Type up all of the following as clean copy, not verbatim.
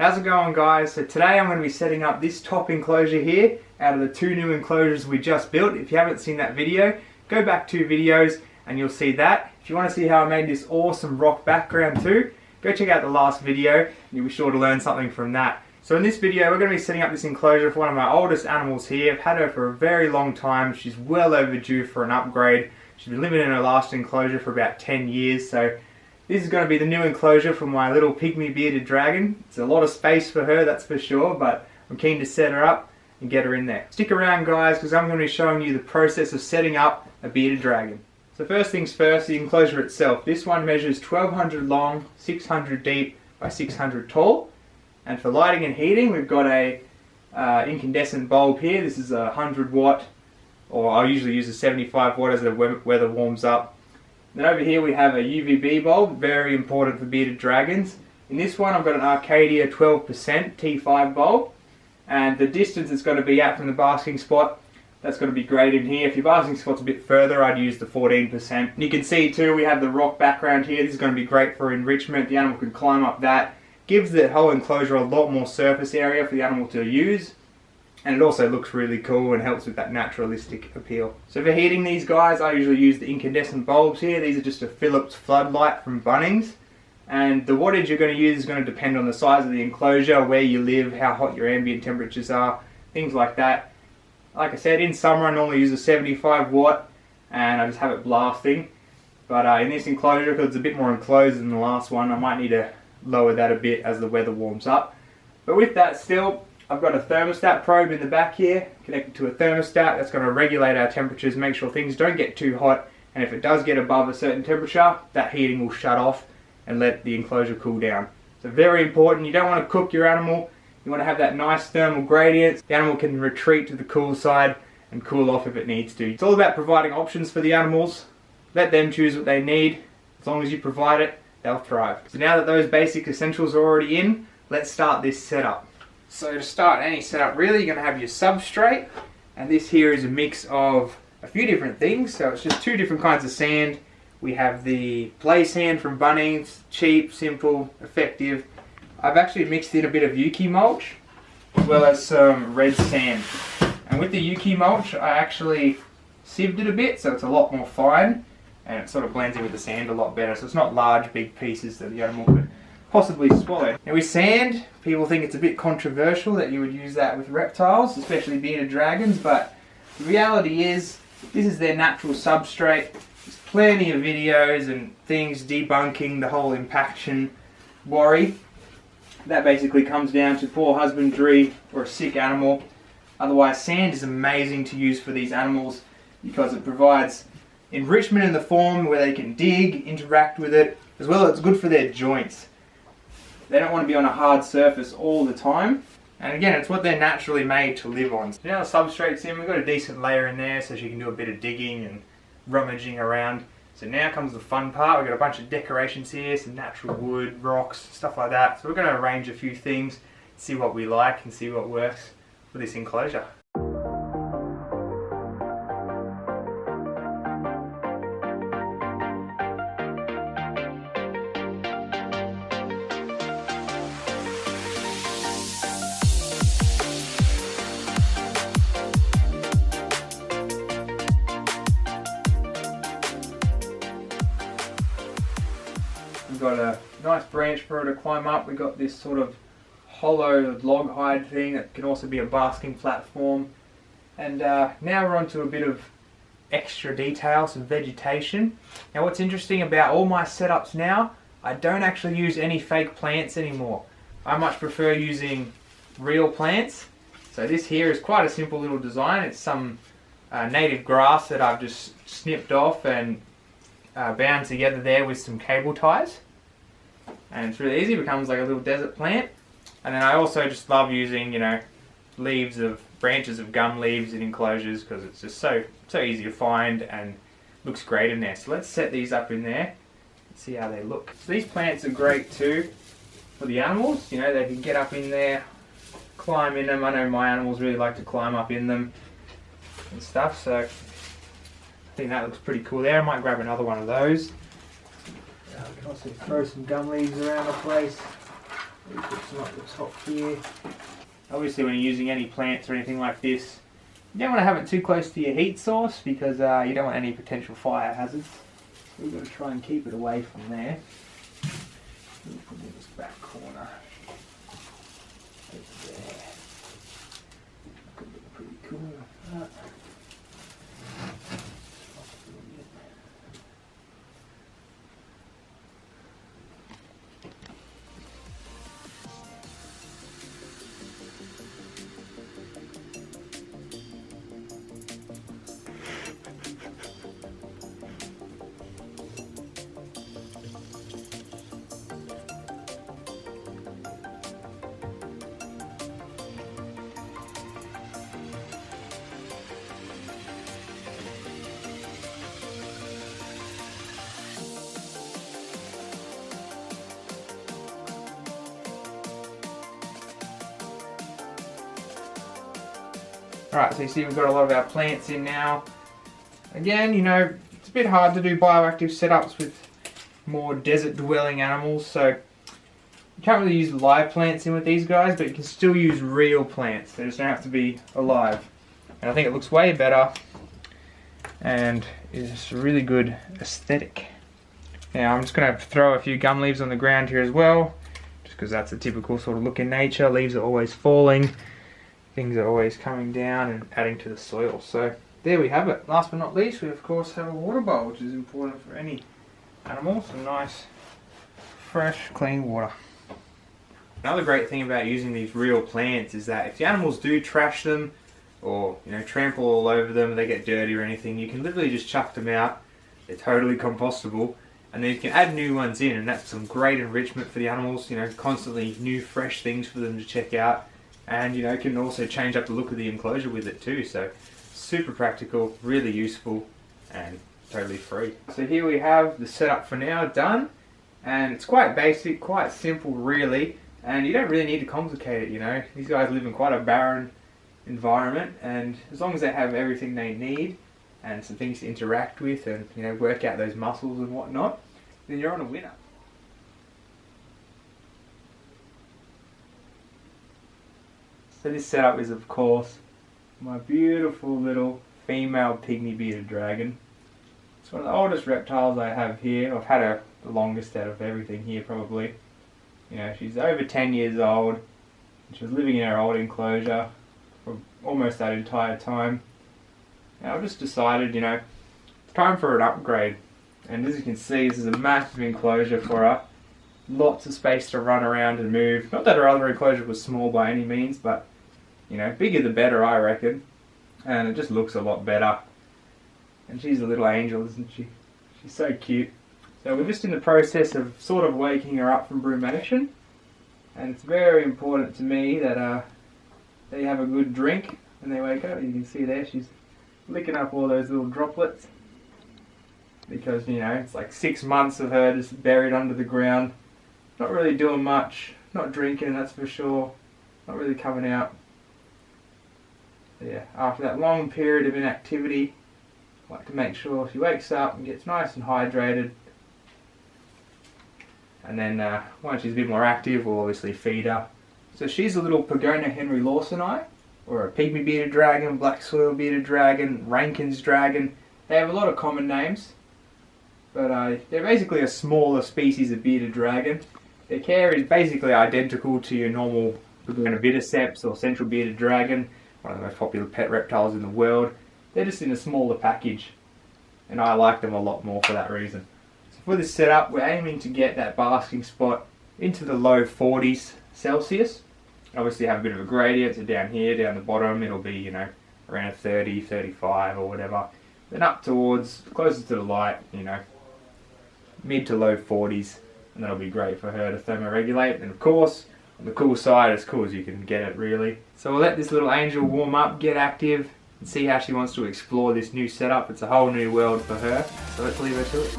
How's it going, guys? So today I'm going to be setting up this top enclosure here out of the two new enclosures we just built. If you haven't seen that video, go back 2 videos and you'll see that. If you want to see how I made this awesome rock background too, go check out the last video and you'll be sure to learn something from that. So in this video we're going to be setting up this enclosure for one of my oldest animals here. I've had her for a very long time. She's well overdue for an upgrade. She's been living in her last enclosure for about 10 years, so this is going to be the new enclosure for my little pygmy bearded dragon. It's a lot of space for her, that's for sure, but I'm keen to set her up and get her in there. Stick around, guys, because I'm going to be showing you the process of setting up a bearded dragon. So first things first, the enclosure itself. This one measures 1200 long, 600 deep by 600 tall. And for lighting and heating, we've got a incandescent bulb here. This is a 100 watt, or I usually use a 75 watt as the weather warms up. Then over here we have a Uvb bulb, very important for bearded dragons. In this one I've got an Arcadia 12% T5 bulb, and the distance it's going to be at from the basking spot, that's going to be great in here. If your basking spot's a bit further, I'd use the 14%. And you can see too, we have the rock background here. This is going to be great for enrichment. The animal can climb up that. Gives the whole enclosure a lot more surface area for the animal to use. And it also looks really cool and helps with that naturalistic appeal. So for heating these guys, I usually use the incandescent bulbs here. These are just a Philips floodlight from Bunnings. And the wattage you're going to use is going to depend on the size of the enclosure, where you live, how hot your ambient temperatures are, things like that. Like I said, in summer I normally use a 75 watt and I just have it blasting. But in this enclosure, because it's a bit more enclosed than the last one, I might need to lower that a bit as the weather warms up. But with that still, I've got a thermostat probe in the back here, connected to a thermostat that's going to regulate our temperatures, make sure things don't get too hot, and if it does get above a certain temperature, that heating will shut off and let the enclosure cool down. So very important, you don't want to cook your animal, you want to have that nice thermal gradient. The animal can retreat to the cool side and cool off if it needs to. It's all about providing options for the animals, let them choose what they need. As long as you provide it, they'll thrive. So now that those basic essentials are already in, let's start this setup. So to start any setup, really, you're going to have your substrate, and this here is a mix of a few different things. So it's just 2 different kinds of sand. We have the play sand from Bunnings, cheap, simple, effective. I've actually mixed in a bit of Yuki mulch, as well as some red sand. And with the Yuki mulch, I actually sieved it a bit, so it's a lot more fine, and it sort of blends in with the sand a lot better. So it's not large, big pieces that the animal could possibly swallow. Now with sand, people think it's a bit controversial that you would use that with reptiles, especially bearded dragons, but the reality is, this is their natural substrate. There's plenty of videos and things debunking the whole impaction worry. That basically comes down to poor husbandry or a sick animal. Otherwise, sand is amazing to use for these animals because it provides enrichment in the form where they can dig, interact with it, as well as it's good for their joints. They don't want to be on a hard surface all the time. And again, it's what they're naturally made to live on. So now the substrate's in, we've got a decent layer in there so she can do a bit of digging and rummaging around. So now comes the fun part. We've got a bunch of decorations here, some natural wood, rocks, stuff like that. So we're going to arrange a few things, see what we like and see what works for this enclosure. We've got a nice branch for her to climb up. We've got this sort of hollow log hide thing that can also be a basking platform. And now we're on to a bit of extra detail, some vegetation. Now what's interesting about all my setups now, I don't actually use any fake plants anymore. I much prefer using real plants. So this here is quite a simple little design. It's some native grass that I've just snipped off and bound together there with some cable ties. And it's really easy, it becomes like a little desert plant. And then I also just love using, branches of gum leaves in enclosures because it's just so easy to find and looks great in there. So let's set these up in there and see how they look. So these plants are great too for the animals. They can get up in there, climb in them. I know my animals really like to climb up in them and stuff. So I think that looks pretty cool there. I might grab another one of those. We can also throw some gum leaves around the place. Put some up the top here. Obviously when you're using any plants or anything like this, you don't want to have it too close to your heat source because you don't want any potential fire hazards. So we've got to try and keep it away from there. We'll put it in this back corner. Over there. Could look pretty cool like that. Alright, so you see we've got a lot of our plants in now. Again, you know, it's a bit hard to do bioactive setups with more desert dwelling animals, so you can't really use live plants in with these guys, but you can still use real plants. They just don't have to be alive. And I think it looks way better and is a really good aesthetic. Now I'm just going to throw a few gum leaves on the ground here as well, just because that's a typical sort of look in nature. Leaves are always falling. Things are always coming down and adding to the soil. So there we have it. Last but not least, we of course have a water bowl, which is important for any animal. Some nice, fresh, clean water. Another great thing about using these real plants is that if the animals do trash them or trample all over them, they get dirty or anything, you can literally just chuck them out. They're totally compostable, and then you can add new ones in, and that's some great enrichment for the animals. Constantly new, fresh things for them to check out. And can also change up the look of the enclosure with it too. So super practical, really useful, and totally free. So here we have the setup for now done, and it's quite basic, quite simple really, and you don't really need to complicate it. These guys live in quite a barren environment, and as long as they have everything they need and some things to interact with and work out those muscles and whatnot, then you're on a winner. So this setup is of course my beautiful little female pygmy bearded dragon. It's one of the oldest reptiles I have here. I've had her the longest out of everything here probably. She's over 10 years old. She was living in her old enclosure for almost that entire time. And I've just decided, it's time for an upgrade. And as you can see, this is a massive enclosure for her. Lots of space to run around and move. Not that her other enclosure was small by any means, but bigger the better, I reckon. And it just looks a lot better. And she's a little angel, isn't she? She's so cute. So we're just in the process of sort of waking her up from brumation. And it's very important to me that they have a good drink when they wake up. You can see there, she's licking up all those little droplets. Because, it's like 6 months of her just buried under the ground. Not really doing much. Not drinking, that's for sure. Not really coming out. Yeah, after that long period of inactivity, I like to make sure she wakes up and gets nice and hydrated. And then once she's a bit more active, we'll obviously feed her. So she's a little Pogona henrylawsoni, or a pygmy bearded dragon, black soil bearded dragon, Rankin's dragon. They have a lot of common names, but they're basically a smaller species of bearded dragon. Their care is basically identical to your normal Pogona viticeps or central bearded dragon, one of the most popular pet reptiles in the world. They're just in a smaller package, and I like them a lot more for that reason. So for this setup, we're aiming to get that basking spot into the low 40s Celsius. Obviously have a bit of a gradient, so down here, down the bottom, it'll be, around 30, 35 or whatever. Then up towards, closer to the light, mid to low 40s, and that'll be great for her to thermoregulate. And of course, on the cool side, as cool as you can get it really. So we'll let this little angel warm up, get active, and see how she wants to explore this new setup. It's a whole new world for her, so let's leave her to it.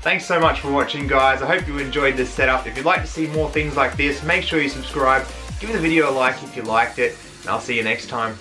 Thanks so much for watching, guys. I hope you enjoyed this setup. If you'd like to see more things like this, make sure you subscribe. Give the video a like if you liked it, and I'll see you next time.